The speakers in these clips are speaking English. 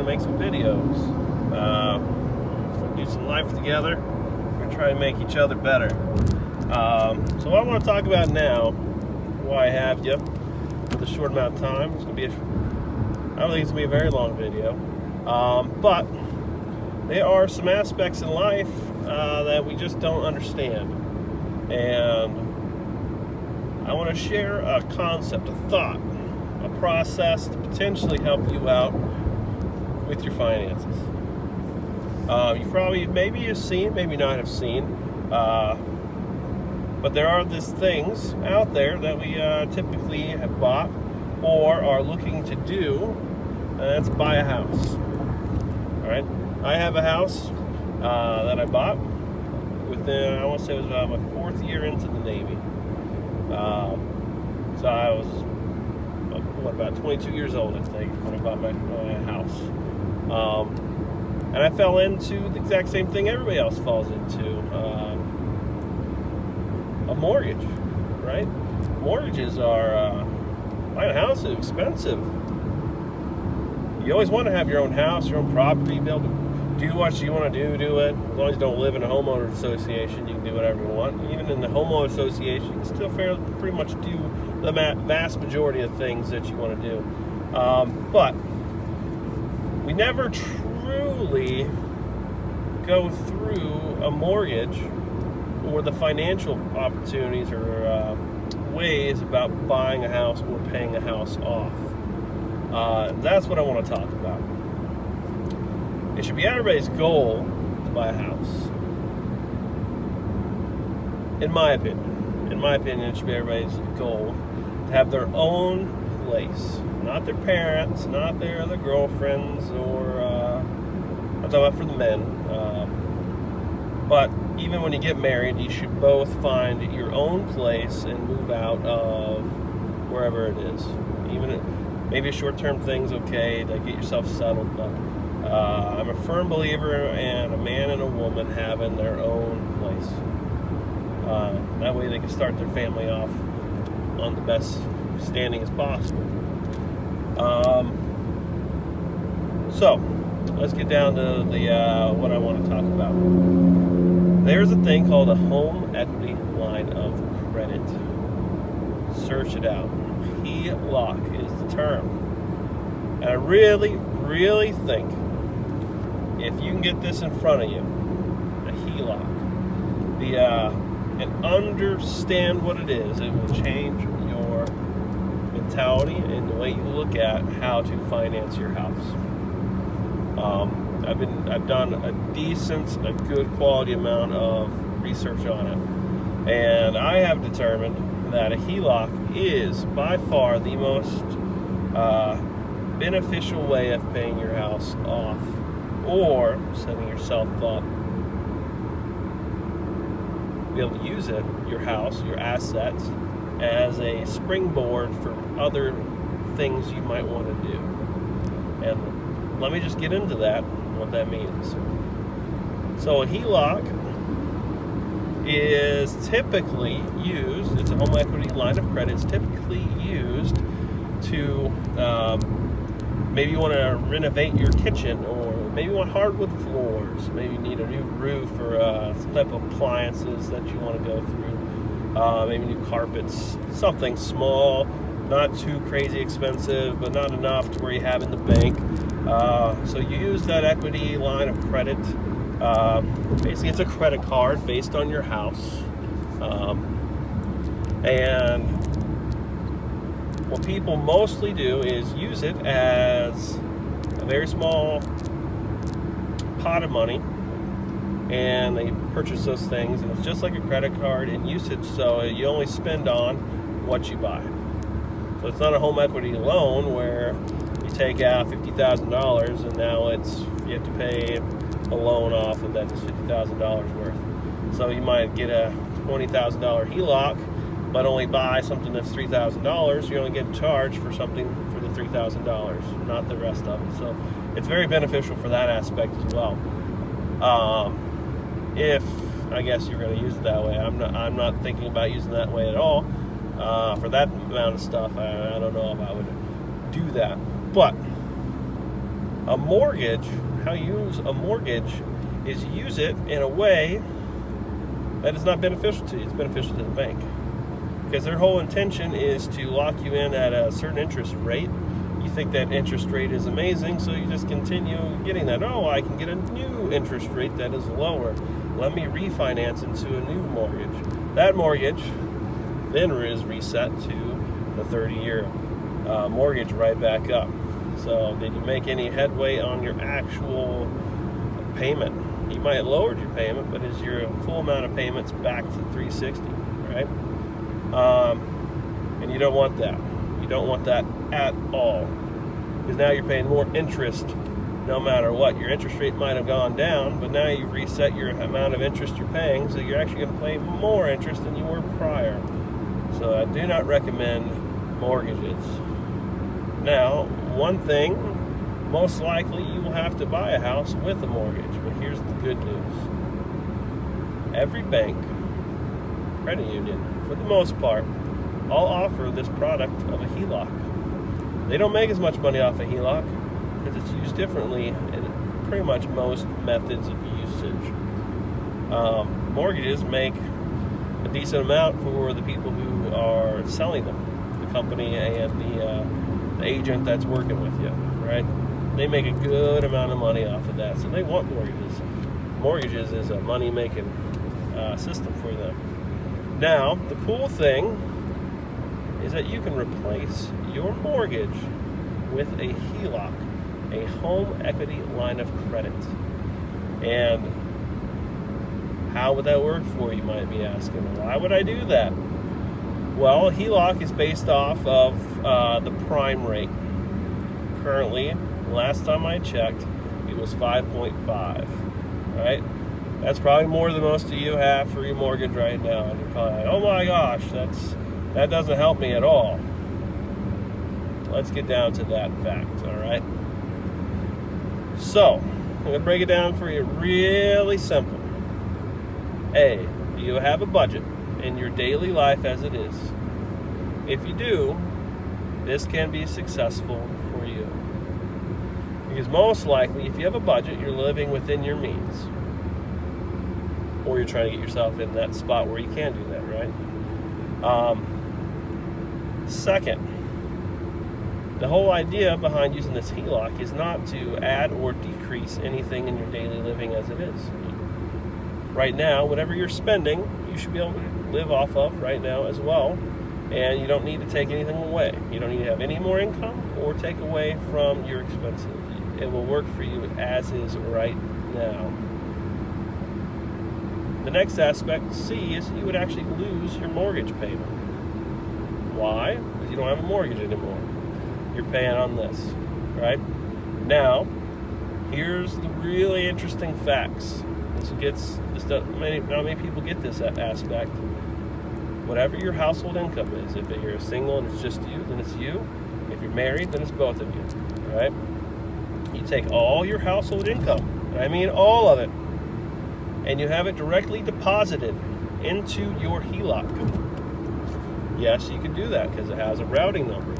to make some videos. Do some life together. We're going to try and make each other better. So what I want to talk about now, why I have you with a short amount of time. It's going to be I don't think it's going to be a very long video. But there are some aspects in life that we just don't understand. And I want to share a concept, a thought, a process to potentially help you out with your finances. You probably, maybe you've seen, maybe not have seen, but there are these things out there that we typically have bought or are looking to do, and that's buy a house. All right, I have a house that I bought within, I want to say it was about my 4th year into the Navy. So I was, about 22 years old, I think, when I bought my house. And I fell into the exact same thing everybody else falls into, a mortgage, right? Mortgages are, buying a house is expensive. You always want to have your own house, your own property, be able to do what you want to do it. As long as you don't live in a homeowner association, you can do whatever you want. Even in the homeowner association, you can still pretty much do the vast majority of things that you want to do. But we never truly go through a mortgage or the financial opportunities or ways about buying a house or paying a house off. That's what I want to talk about. It should be everybody's goal to buy a house. In my opinion, it should be everybody's goal to have their own place. Not their parents, not their other girlfriends, or I'm talking about for the men. But even when you get married, you should both find your own place and move out of wherever it is. Even maybe a short-term thing's okay to get yourself settled, but I'm a firm believer in a man and a woman having their own place. That way they can start their family off on the best standing as possible. So let's get down to the what I want to talk about. There's a thing called a home equity line of credit. Search it out. Heloc is the term. And I really think if you can get this in front of you, a Heloc, and understand what it is, it will change your mentality and the way you look at how to finance your house. I've done a good quality amount of research on it, and I have determined that a Heloc is by far the most beneficial way of paying your house off or setting yourself up. Be able to use it, your house, your assets, as a springboard for other things you might want to do. And let me just get into that, what that means. So a Heloc is typically used, it's a home equity line of credit, it's typically used to, maybe you want to renovate your kitchen, or maybe you want hardwood floors, maybe you need a new roof, or some type of appliances that you want to go through, maybe new carpets, something small, not too crazy expensive, but not enough to where you have in the bank. So you use that equity line of credit. Basically, it's a credit card based on your house. And what people mostly do is use it as a very small pot of money, and they purchase those things, and it's just like a credit card in usage, so you only spend on what you buy. So it's not a home equity loan where you take out $50,000 and now you have to pay a loan off of that is $50,000 worth. So you might get a $20,000 Heloc, but only buy something that's $3,000. You're only getting charged for something for the $3,000, not the rest of it. So it's very beneficial for that aspect as well. If I guess you're going to use it that way, I'm not thinking about using it that way at all. For that amount of stuff, I don't know if I would do that. But A mortgage, how you use a mortgage is you use it in a way that is not beneficial to you. It's beneficial to the bank. Because their whole intention is to lock you in at a certain interest rate. You think that interest rate is amazing, so you just continue getting that. Oh, I can get a new interest rate that is lower. Let me refinance into a new mortgage. That mortgage then is reset to the 30-year mortgage right back up. So did you make any headway on your actual payment? You might have lowered your payment, but is your full amount of payments back to 360, right? And you don't want that. You don't want that at all. Because now you're paying more interest no matter what. Your interest rate might have gone down, but now you've reset your amount of interest you're paying, so you're actually going to pay more interest than you were prior. So I do not recommend mortgages. Now, one thing, most likely you will have to buy a house with a mortgage, but here's the good news. Every bank, credit union, for the most part, all offer this product of a Heloc. They don't make as much money off a Heloc because it's used differently in pretty much most methods of usage. Mortgages make a decent amount for the people who are selling them, the company and the agent that's working with you, right? They make a good amount of money off of that, so they want mortgages. Mortgages is a money-making system for them. Now, the cool thing is that you can replace your mortgage with a Heloc, a home equity line of credit. And how would that work for you, you might be asking? Why would I do that? Well, Heloc is based off of the prime rate. Currently, last time I checked, it was 5.5, right? That's probably more than most of you have for your mortgage right now. And you're probably like, oh my gosh, that doesn't help me at all. Let's get down to that fact, all right? So, I'm going to break it down for you really simple. A, do you have a budget in your daily life as it is? If you do, this can be successful for you. Because most likely, if you have a budget, you're living within your means. Or you're trying to get yourself in that spot where you can do that, right? Second, the whole idea behind using this Heloc is not to add or decrease anything in your daily living as it is. Right now, whatever you're spending, you should be able to live off of right now as well. And you don't need to take anything away. You don't need to have any more income or take away from your expenses. It will work for you as is right now. The next aspect, C, is you would actually lose your mortgage payment. Why? Because you don't have a mortgage anymore. You're paying on this, right? Now, here's the really interesting facts. Not many people get this aspect. Whatever your household income is, if you're single and it's just you, then it's you. If you're married, then it's both of you, right? You take all your household income, and I mean all of it, and you have it directly deposited into your Heloc. Yes, you can do that because it has a routing number.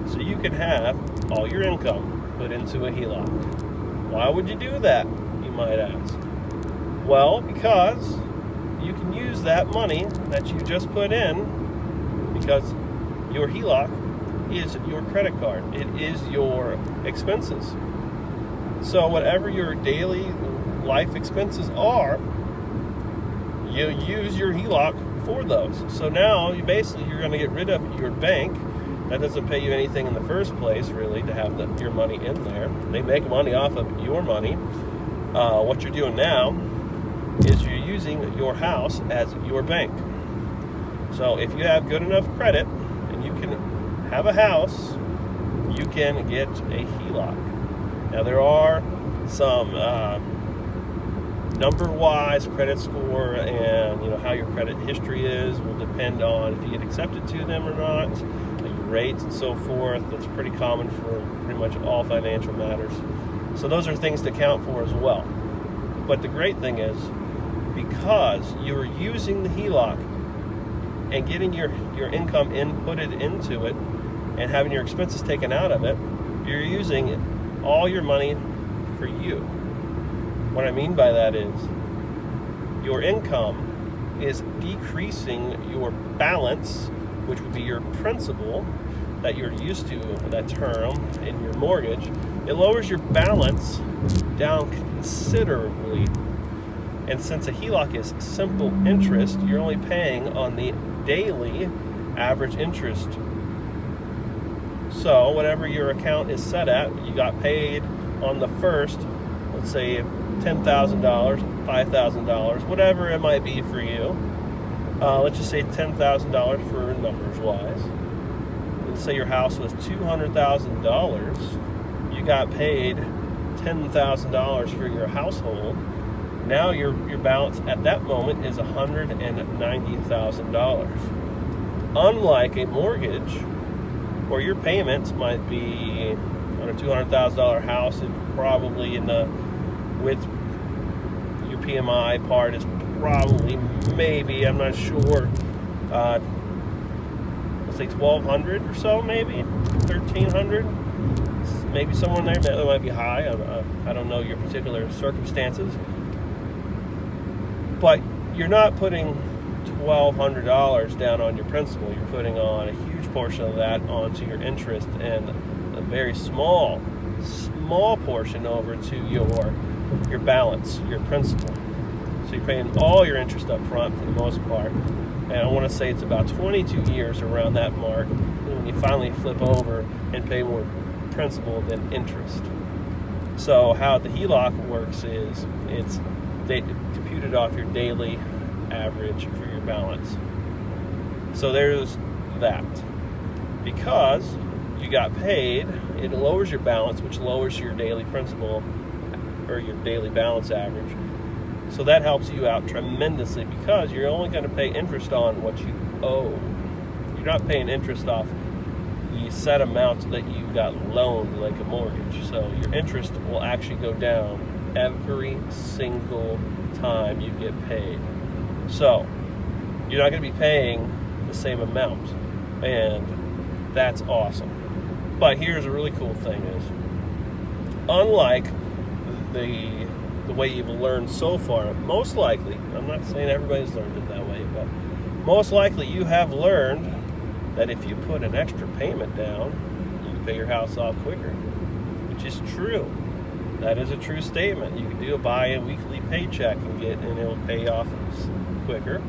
So you can have all your income put into a Heloc. Why would you do that, you might ask? Well, because you can use that money that you just put in, because your Heloc is your credit card. It is your expenses. So whatever your daily life expenses are, you use your Heloc for those. So now you're going to get rid of your bank. That doesn't pay you anything in the first place, really, to have your money in there. They make money off of your money. What you're doing now is you're using your house as your bank. So if you have good enough credit and you can have a house, you can get a Heloc. Now there are some number-wise credit score, and how your credit history is will depend on if you get accepted to them or not, your rates and so forth. That's pretty common for pretty much all financial matters. So those are things to count for as well. But the great thing is, because you're using the Heloc and getting your income inputted into it and having your expenses taken out of it, you're using all your money for you. What I mean by that is your income is decreasing your balance, which would be your principal that you're used to, that term in your mortgage. It lowers your balance down considerably. And since a HELOC is simple interest, you're only paying on the daily average interest. So whatever your account is set at, you got paid on the first, let's say $10,000, $5,000, whatever it might be for you. Let's just say $10,000 for numbers wise. Let's say your house was $200,000. You got paid $10,000 for your household. Now your balance at that moment is $190,000. Unlike a mortgage, where your payments might be on a $200,000 house, it's probably with your PMI part is probably, maybe, I'm not sure, let's say $1,200 or so, maybe $1,300, maybe somewhere in there. That might be high. I don't know your particular circumstances, but you're not putting $1,200 down on your principal. You're putting on a huge portion of that onto your interest, and a very small portion over to your balance, your principal. So you're paying all your interest up front for the most part. And I want to say it's about 22 years around that mark when you finally flip over and pay more principal than interest. So how the HELOC works is it's computed off your daily average for your balance. So there's that. Because you got paid, it lowers your balance, which lowers your daily principal or your daily balance average. So that helps you out tremendously, because you're only going to pay interest on what you owe. You're not paying interest off the set amount that you got loaned like a mortgage. So your interest will actually go down every single time you get paid. So you're not going to be paying the same amount, and that's awesome. But here's a really cool thing is, unlike the way you've learned so far, most likely, I'm not saying everybody's learned it that way, but most likely you have learned that if you put an extra payment down, you can pay your house off quicker, which is true. That is a true statement. You can do a bi-weekly paycheck and it'll pay off quicker.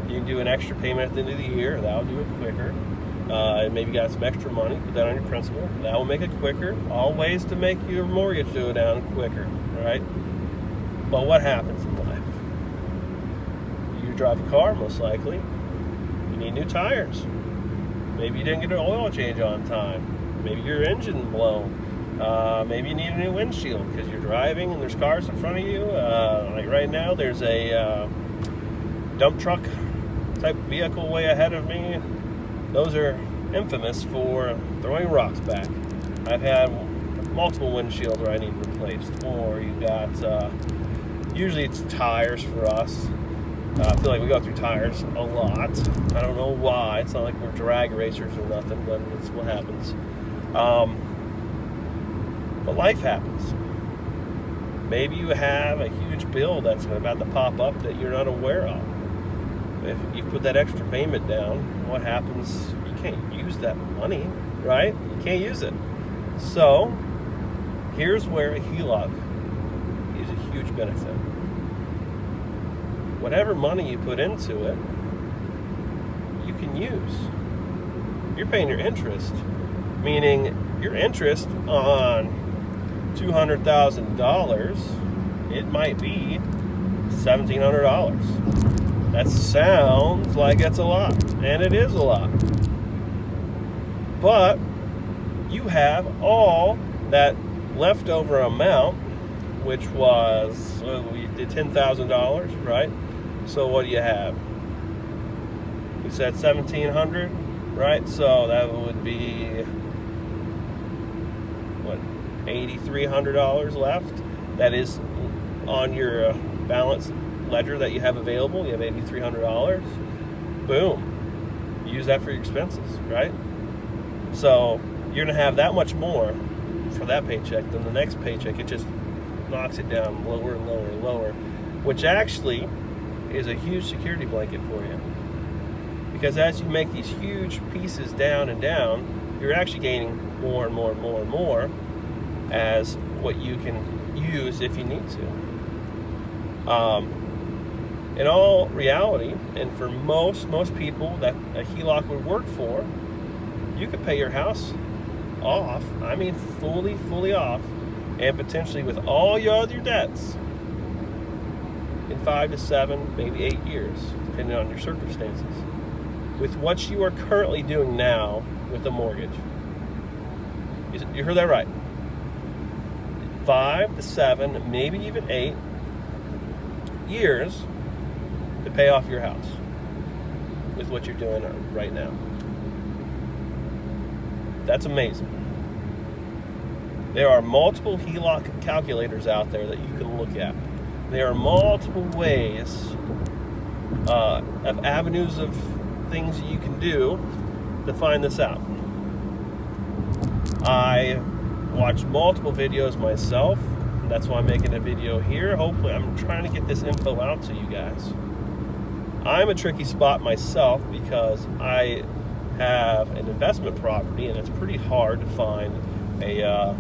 You can do an extra payment at the end of the year. That'll do it quicker. Maybe you got some extra money, put that on your principal. That will make it quicker. All ways to make your mortgage go down quicker, right? But what happens in life? You drive a car, most likely. You need new tires. Maybe you didn't get an oil change on time. Maybe your engine blown. Maybe you need a new windshield because you're driving and there's cars in front of you. Like right now, there's a dump truck type vehicle way ahead of me. Those are infamous for throwing rocks back. I've had multiple windshields where I need replaced. Or you got, usually it's tires for us. I feel like we go through tires a lot. I don't know why. It's not like we're drag racers or nothing, but it's what happens. But life happens. Maybe you have a huge bill that's about to pop up that you're not aware of. If you put that extra payment down, what happens? You can't use that money, right? You can't use it. So, here's where a HELOC is a huge benefit. Whatever money you put into it, you can use. You're paying your interest, meaning your interest on $200,000, it might be $1,700. That sounds like it's a lot, and it is a lot. But you have all that leftover amount, which was, we did $10,000, right? So what do you have? We said $1,700, right? So that would be what, $8,300 left. That is on your balance ledger that you have available. You have $8,300. Boom. Use that for your expenses, right? So you're gonna have that much more for that paycheck, then the next paycheck, it just knocks it down lower and lower and lower, which actually is a huge security blanket for you. Because as you make these huge pieces down and down, you're actually gaining more and more and more and more as what you can use if you need to. In all reality, and for most people that a Heloc would work for, you could pay your house off, I mean fully off, and potentially with all your other debts in 5 to 7, maybe 8 years, depending on your circumstances, with what you are currently doing now with a mortgage. You heard that right. 5 to 7, maybe even 8 years to pay off your house with what you're doing right now. That's amazing. There are multiple Heloc calculators out there that you can look at. There are multiple ways of avenues of things that you can do to find this out. I watched multiple videos myself, and that's why I'm making a video here. Hopefully, I'm trying to get this info out to you guys. I'm a tricky spot myself because I have an investment property, and it's pretty hard to find a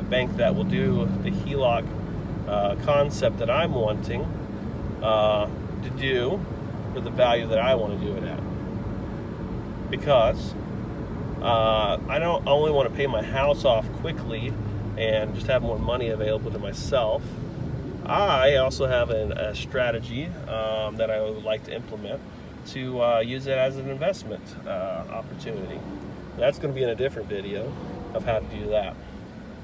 bank that will do the Heloc concept that I'm wanting to do for the value that I want to do it at. Because I don't only want to pay my house off quickly and just have more money available to myself. I also have a strategy that I would like to implement to use it as an investment opportunity. That's going to be in a different video of how to do that.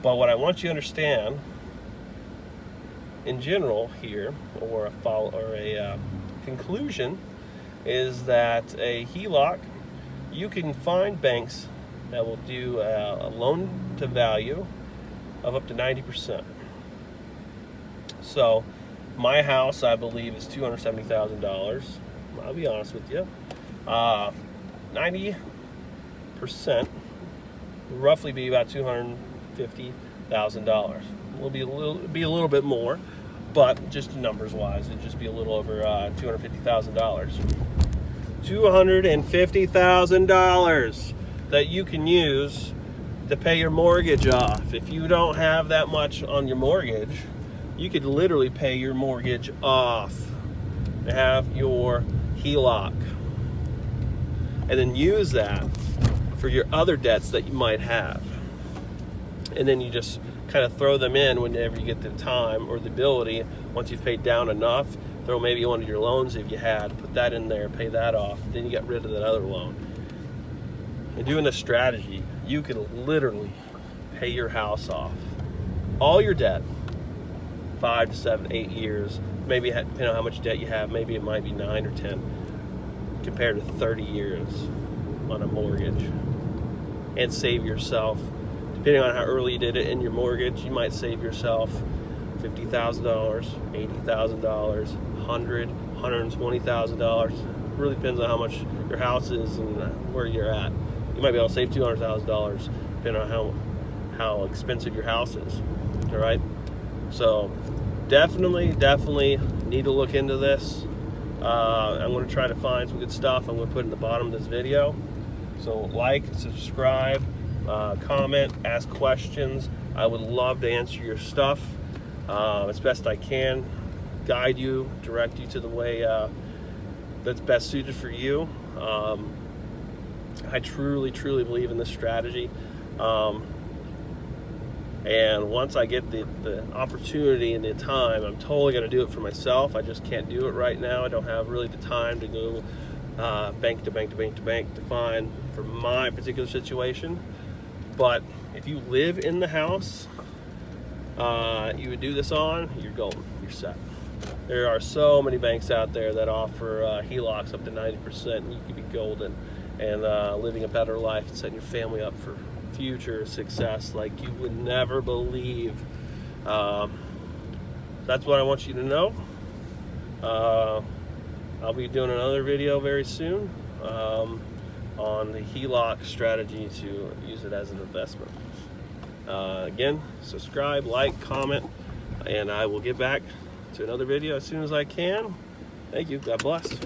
But what I want you to understand in general here, or a conclusion, is that a Heloc, you can find banks that will do a loan to value of up to 90%. So my house, I believe, is $270,000. I'll be honest with you. 90% will roughly be about $250,000. Will be a little bit more, but just numbers wise, it'd just be a little over $250,000. $250,000 that you can use to pay your mortgage off. If you don't have that much on your mortgage, you could literally pay your mortgage off to have your Heloc, and then use that for your other debts that you might have. And then you just kind of throw them in whenever you get the time or the ability. Once you've paid down enough, throw maybe one of your loans if you had, put that in there, pay that off, then you get rid of that other loan. And doing this strategy, you could literally pay your house off, all your debt, 5 to 7, 8 years, maybe depending on how much debt you have, maybe it might be 9 or 10, compared to 30 years on a mortgage, and save yourself, depending on how early you did it in your mortgage, you might save yourself $50,000, $80,000, $100,000, $120,000. It really depends on how much your house is and where you're at. You might be able to save $200,000 depending on how expensive your house is. All right, so definitely need to look into this. I'm going to try to find some good stuff I'm going to put in the bottom of this video. So like, subscribe, comment, ask questions. I would love to answer your stuff as best I can, guide you, direct you to the way that's best suited for you. I truly believe in this strategy. And once I get the opportunity and the time, I'm totally going to do it for myself. I just can't do it right now. I don't have really the time to go bank to bank to find for my particular situation. But if you live in the house you would do this on, you're golden, you're set. There are so many banks out there that offer Helocs up to 90%, and you could be golden and living a better life and setting your family up for future success like you would never believe. That's what I want you to know. I'll be doing another video very soon on the Heloc strategy to use it as an investment. Again, subscribe, like, comment, and I will get back to another video as soon as I can. Thank you. God bless.